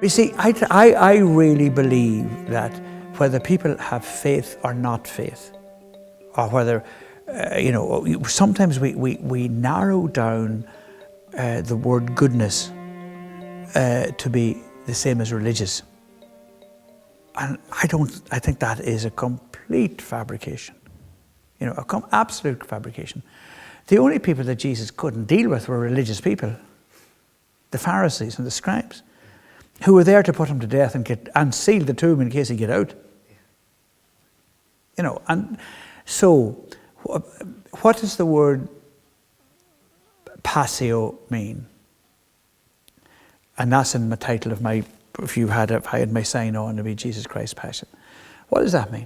You see, I really believe that whether people have faith or not faith, or whether, sometimes we narrow down the word goodness to be the same as religious. And I think that is a complete fabrication, absolute fabrication. The only people that Jesus couldn't deal with were religious people, the Pharisees and the scribes, who were there to put him to death and seal the tomb in case he get out. And so what does the word passio mean? And that's in the title of my, if I had my sign on, to be Jesus Christ Passion. What does that mean?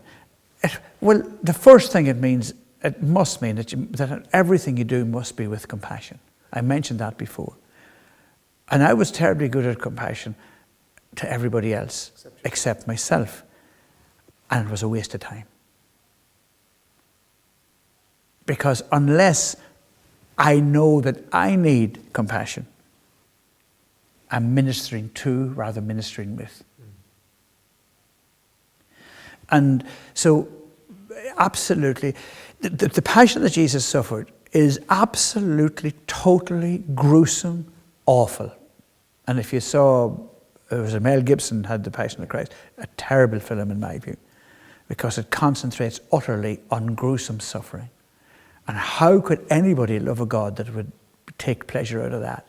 Well, the first thing it must mean that everything you do must be with compassion. I mentioned that before. And I was terribly good at compassion to everybody else except myself. And it was a waste of time. Because unless I know that I need compassion, I'm ministering to rather than ministering with. And so, absolutely, the passion that Jesus suffered is absolutely, totally gruesome, awful. And if you saw, it was Mel Gibson had The Passion of Christ, a terrible film in my view, because it concentrates utterly on gruesome suffering. And how could anybody love a God that would take pleasure out of that?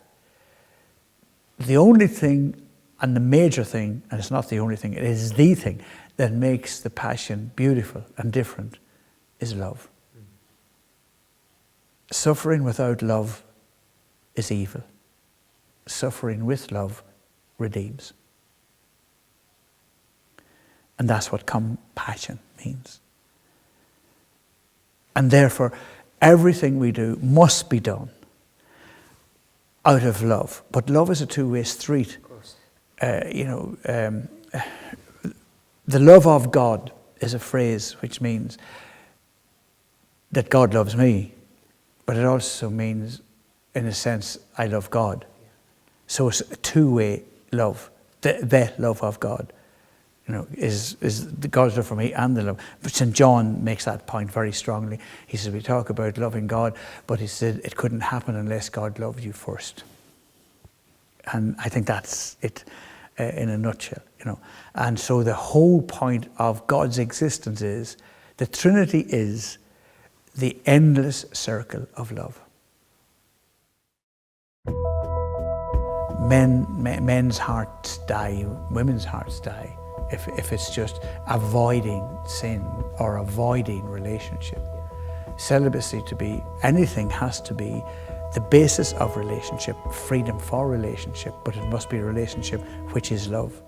The only thing, and the major thing, and it's not the only thing, it is the thing that makes the passion beautiful and different, is love. Suffering without love is evil. Suffering with love redeems. And that's what compassion means. And therefore, everything we do must be done out of love. But love is a two-way street. Of course. The love of God is a phrase which means that God loves me, but it also means, in a sense, I love God. So it's a two-way love. The love of God, is God's love for me and the love. But St. John makes that point very strongly. He says we talk about loving God, but he said it couldn't happen unless God loved you first. And I think that's it in a nutshell, And so the whole point of God's existence is the Trinity is the endless circle of love. Men's hearts die, women's hearts die, if it's just avoiding sin or avoiding relationship. Celibacy anything has to be the basis of relationship, freedom for relationship, but it must be a relationship which is love.